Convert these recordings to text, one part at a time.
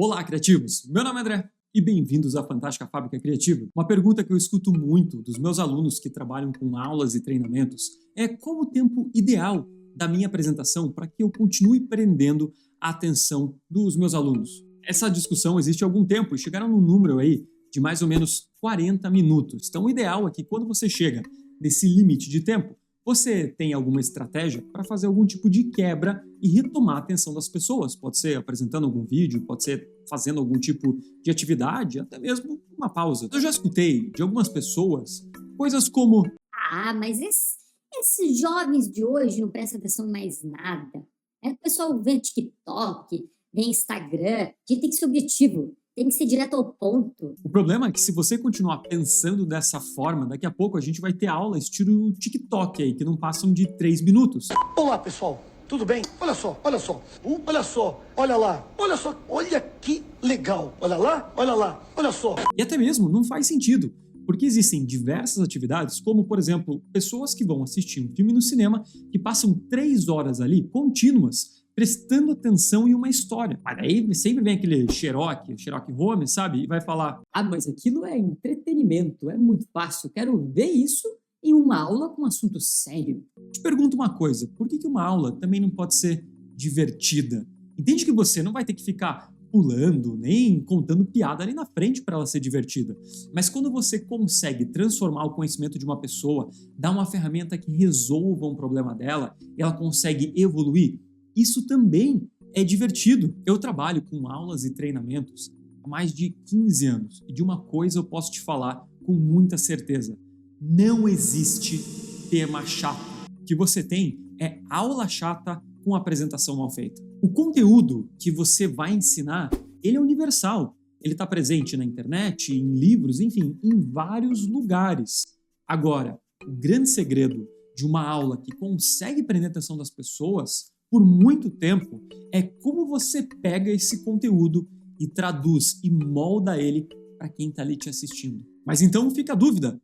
Olá, criativos! Meu nome é André e bem-vindos à Fantástica Fábrica Criativa. Uma pergunta que eu escuto muito dos meus alunos que trabalham com aulas e treinamentos é qual o tempo ideal da minha apresentação para que eu continue prendendo a atenção dos meus alunos. Essa discussão existe há algum tempo e chegaram num número aí de mais ou menos 40 minutos. Então o ideal é que quando você chega nesse limite de tempo, você tem alguma estratégia para fazer algum tipo de quebra e retomar a atenção das pessoas. Pode ser apresentando algum vídeo, pode ser fazendo algum tipo de atividade, até mesmo uma pausa. Eu já escutei de algumas pessoas coisas como: Mas esses jovens de hoje não prestam atenção em mais nada. O pessoal vê TikTok, vê Instagram, a gente tem que ser objetivo, tem que ser direto ao ponto. O problema é que se você continuar pensando dessa forma, daqui a pouco a gente vai ter aula estilo TikTok aí, que não passam de 3 minutos. Olá, pessoal. Tudo bem? Olha só. Olha só. Olha lá. Olha só. Olha que legal. Olha lá. Olha só. E até mesmo não faz sentido, porque existem diversas atividades, como, por exemplo, pessoas que vão assistir um filme no cinema que passam 3 horas ali contínuas, prestando atenção em uma história. Mas daí sempre vem aquele Sherlock Holmes, sabe? E vai falar: mas aquilo é entretenimento, é muito fácil, quero ver isso em uma aula com um assunto sério. Te pergunto uma coisa, por que uma aula também não pode ser divertida? Entende que você não vai ter que ficar pulando, nem contando piada ali na frente para ela ser divertida. Mas quando você consegue transformar o conhecimento de uma pessoa, dar uma ferramenta que resolva um problema dela, ela consegue evoluir, isso também é divertido. Eu trabalho com aulas e treinamentos há mais de 15 anos. E de uma coisa eu posso te falar com muita certeza: não existe tema chato. O que você tem é aula chata com apresentação mal feita. O conteúdo que você vai ensinar, ele é universal. Ele está presente na internet, em livros, enfim, em vários lugares. Agora, o grande segredo de uma aula que consegue prender a atenção das pessoas por muito tempo é como você pega esse conteúdo e traduz e molda ele para quem está ali te assistindo. Mas então fica a dúvida: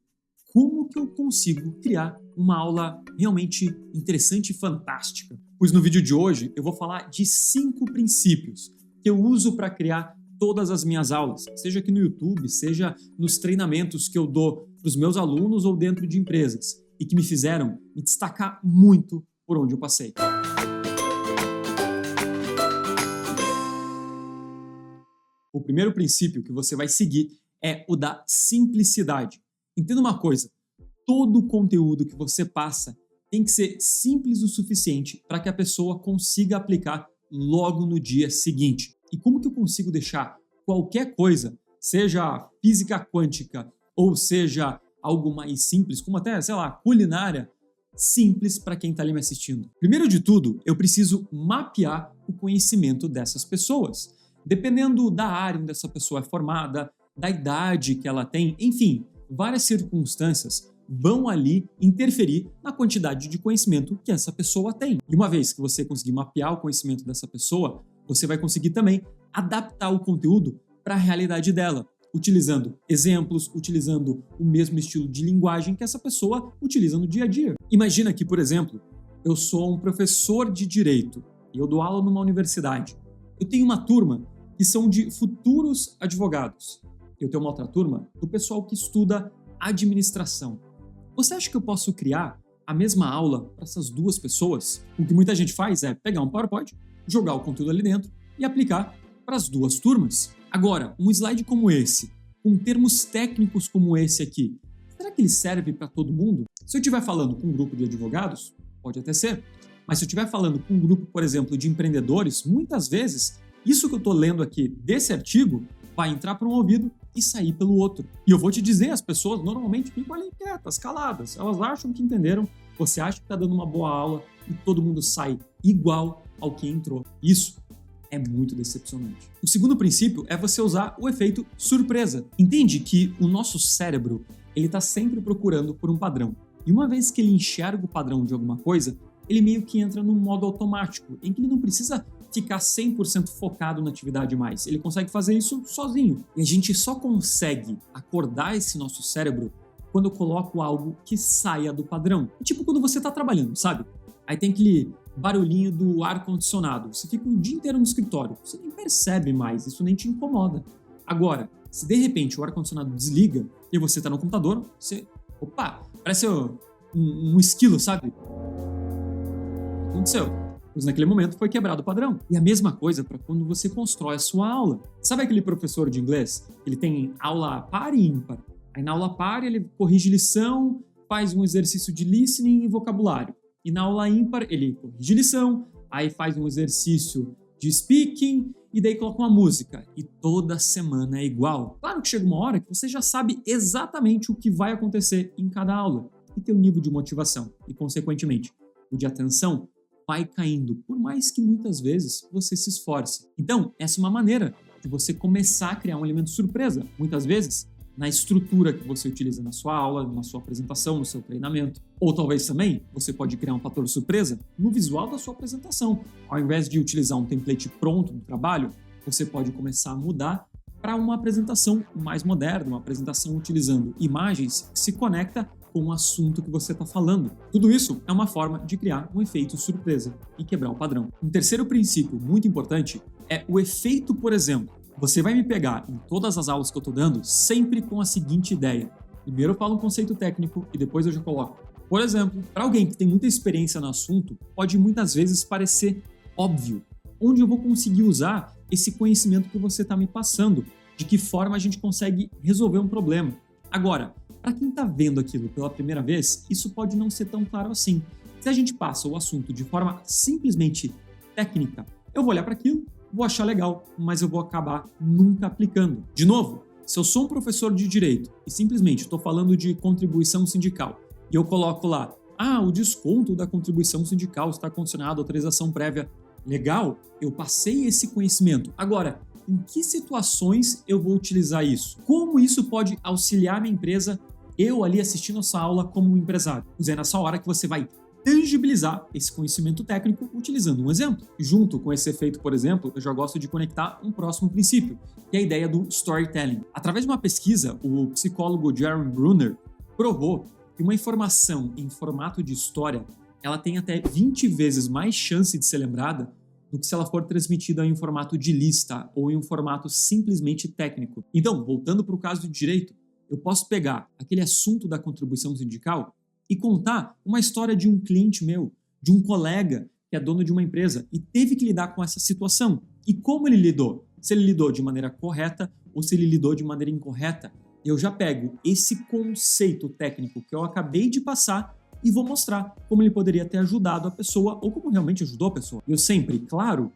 como que eu consigo criar uma aula realmente interessante e fantástica? Pois no vídeo de hoje eu vou falar de 5 princípios que eu uso para criar todas as minhas aulas, seja aqui no YouTube, seja nos treinamentos que eu dou para os meus alunos ou dentro de empresas, e que me fizeram me destacar muito por onde eu passei. O primeiro princípio que você vai seguir é o da simplicidade. Entenda uma coisa: todo o conteúdo que você passa tem que ser simples o suficiente para que a pessoa consiga aplicar logo no dia seguinte. E como que eu consigo deixar qualquer coisa, seja física quântica ou seja algo mais simples, como até, culinária, simples para quem está ali me assistindo? Primeiro de tudo, eu preciso mapear o conhecimento dessas pessoas. Dependendo da área onde essa pessoa é formada, da idade que ela tem, enfim, várias circunstâncias vão ali interferir na quantidade de conhecimento que essa pessoa tem. E uma vez que você conseguir mapear o conhecimento dessa pessoa, você vai conseguir também adaptar o conteúdo para a realidade dela, utilizando exemplos, utilizando o mesmo estilo de linguagem que essa pessoa utiliza no dia a dia. Imagina que, por exemplo, eu sou um professor de direito e eu dou aula numa universidade. Eu tenho uma turma que são de futuros advogados. Eu tenho uma outra turma do pessoal que estuda administração. Você acha que eu posso criar a mesma aula para essas duas pessoas? O que muita gente faz é pegar um PowerPoint, jogar o conteúdo ali dentro e aplicar para as duas turmas. Agora, um slide como esse, com termos técnicos como esse aqui, será que ele serve para todo mundo? Se eu estiver falando com um grupo de advogados, pode até ser. Mas se eu estiver falando com um grupo, por exemplo, de empreendedores, muitas vezes, isso que eu estou lendo aqui desse artigo vai entrar por um ouvido e sair pelo outro. E eu vou te dizer, as pessoas normalmente ficam ali quietas, caladas. Elas acham que entenderam, você acha que está dando uma boa aula e todo mundo sai igual ao que entrou. Isso é muito decepcionante. O segundo princípio é você usar o efeito surpresa. Entende que o nosso cérebro ele está sempre procurando por um padrão. E uma vez que ele enxerga o padrão de alguma coisa, ele meio que entra num modo automático, em que ele não precisa ficar 100% focado na atividade mais. Ele consegue fazer isso sozinho. E a gente só consegue acordar esse nosso cérebro quando eu coloco algo que saia do padrão. Tipo quando você está trabalhando, sabe? Aí tem barulhinho do ar-condicionado. Você fica o dia inteiro no escritório, você nem percebe mais, isso nem te incomoda. Agora, se de repente o ar-condicionado desliga e você está no computador, você... Opa, parece um esquilo, sabe? O que aconteceu? Pois naquele momento foi quebrado o padrão. E a mesma coisa para quando você constrói a sua aula. Sabe aquele professor de inglês? Ele tem aula par e ímpar. Aí na aula par ele corrige lição, faz um exercício de listening e vocabulário. E na aula ímpar ele corrige lição, aí faz um exercício de speaking e daí coloca uma música. E toda semana é igual. Claro que chega uma hora que você já sabe exatamente o que vai acontecer em cada aula e teu nível de motivação e, consequentemente, o de atenção vai caindo, por mais que muitas vezes você se esforce. Então, essa é uma maneira de você começar a criar um elemento surpresa, muitas vezes na estrutura que você utiliza na sua aula, na sua apresentação, no seu treinamento. Ou talvez também você pode criar um fator surpresa no visual da sua apresentação. Ao invés de utilizar um template pronto do trabalho, você pode começar a mudar para uma apresentação mais moderna, uma apresentação utilizando imagens que se conecta com o assunto que você está falando. Tudo isso é uma forma de criar um efeito surpresa e quebrar o padrão. Um terceiro princípio muito importante é o efeito, por exemplo. Você vai me pegar em todas as aulas que eu estou dando sempre com a seguinte ideia. Primeiro eu falo um conceito técnico e depois eu já coloco. Por exemplo, para alguém que tem muita experiência no assunto, pode muitas vezes parecer óbvio. Onde eu vou conseguir usar esse conhecimento que você está me passando? De que forma a gente consegue resolver um problema? Agora, para quem está vendo aquilo pela primeira vez, isso pode não ser tão claro assim. Se a gente passa o assunto de forma simplesmente técnica, eu vou olhar para aquilo, vou achar legal, mas eu vou acabar nunca aplicando. De novo, se eu sou um professor de direito e simplesmente estou falando de contribuição sindical e eu coloco lá, o desconto da contribuição sindical está condicionado à autorização prévia, legal, eu passei esse conhecimento. Agora, em que situações eu vou utilizar isso? Como isso pode auxiliar minha empresa, eu ali assistindo essa aula como um empresário? Pois é nessa hora que você vai tangibilizar esse conhecimento técnico utilizando um exemplo. Junto com esse efeito, por exemplo, eu já gosto de conectar um próximo princípio, que é a ideia do storytelling. Através de uma pesquisa, o psicólogo Jeremy Bruner provou que uma informação em formato de história ela tem até 20 vezes mais chance de ser lembrada do que se ela for transmitida em um formato de lista ou em um formato simplesmente técnico. Então, voltando para o caso do direito, eu posso pegar aquele assunto da contribuição sindical e contar uma história de um cliente meu, de um colega que é dono de uma empresa e teve que lidar com essa situação. E como ele lidou? Se ele lidou de maneira correta ou se ele lidou de maneira incorreta. Eu já pego esse conceito técnico que eu acabei de passar e vou mostrar como ele poderia ter ajudado a pessoa ou como realmente ajudou a pessoa. Eu sempre, claro,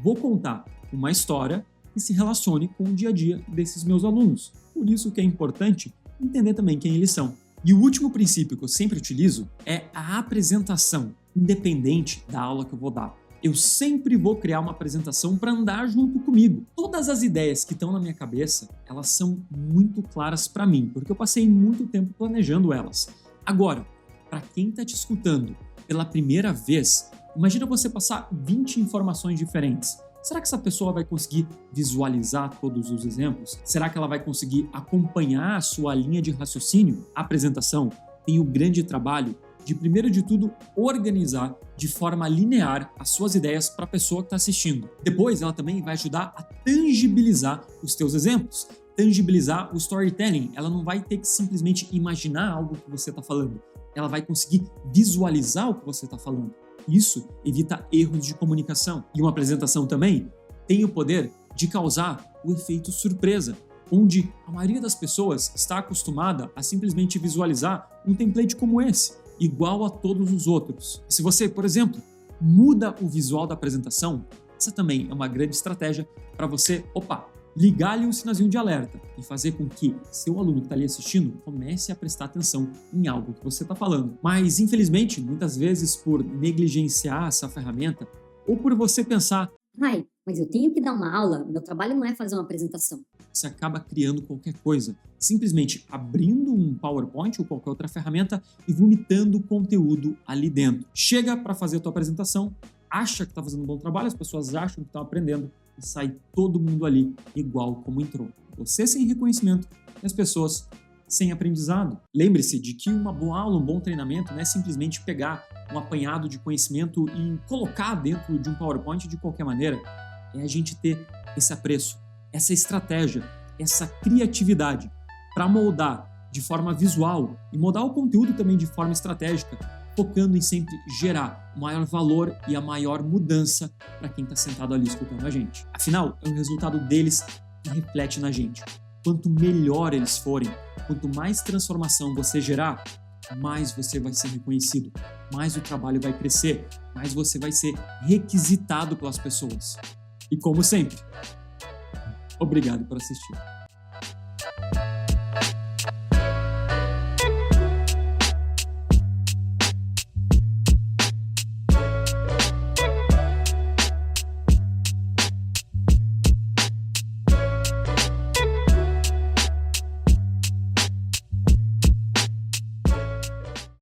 vou contar uma história que se relacione com o dia a dia desses meus alunos. Por isso que é importante entender também quem eles são. E o último princípio que eu sempre utilizo é a apresentação, independente da aula que eu vou dar. Eu sempre vou criar uma apresentação para andar junto comigo. Todas as ideias que estão na minha cabeça, elas são muito claras para mim, porque eu passei muito tempo planejando elas. Agora, para quem está te escutando pela primeira vez, imagina você passar 20 informações diferentes. Será que essa pessoa vai conseguir visualizar todos os exemplos? Será que ela vai conseguir acompanhar a sua linha de raciocínio? A apresentação tem o grande trabalho de, primeiro de tudo, organizar de forma linear as suas ideias para a pessoa que está assistindo. Depois, ela também vai ajudar a tangibilizar os teus exemplos, tangibilizar o storytelling. Ela não vai ter que simplesmente imaginar algo que você está falando. Ela vai conseguir visualizar o que você está falando. Isso evita erros de comunicação. E uma apresentação também tem o poder de causar o efeito surpresa, onde a maioria das pessoas está acostumada a simplesmente visualizar um template como esse, igual a todos os outros. Se você, por exemplo, muda o visual da apresentação, essa também é uma grande estratégia para você, ligar ali um sinalzinho de alerta e fazer com que seu aluno que está ali assistindo comece a prestar atenção em algo que você está falando. Mas, infelizmente, muitas vezes por negligenciar essa ferramenta ou por você pensar, mas eu tenho que dar uma aula, meu trabalho não é fazer uma apresentação. Você acaba criando qualquer coisa, simplesmente abrindo um PowerPoint ou qualquer outra ferramenta e vomitando conteúdo ali dentro. Chega para fazer a tua apresentação, acha que está fazendo um bom trabalho, as pessoas acham que estão aprendendo, e sai todo mundo ali igual como entrou. Você sem reconhecimento e as pessoas sem aprendizado. Lembre-se de que uma boa aula, um bom treinamento não é simplesmente pegar um apanhado de conhecimento e colocar dentro de um PowerPoint de qualquer maneira. É a gente ter esse apreço, essa estratégia, essa criatividade para moldar de forma visual e moldar o conteúdo também de forma estratégica, focando em sempre gerar o maior valor e a maior mudança para quem está sentado ali escutando a gente. Afinal, é o resultado deles que reflete na gente. Quanto melhor eles forem, quanto mais transformação você gerar, mais você vai ser reconhecido, mais o trabalho vai crescer, mais você vai ser requisitado pelas pessoas. E como sempre, obrigado por assistir.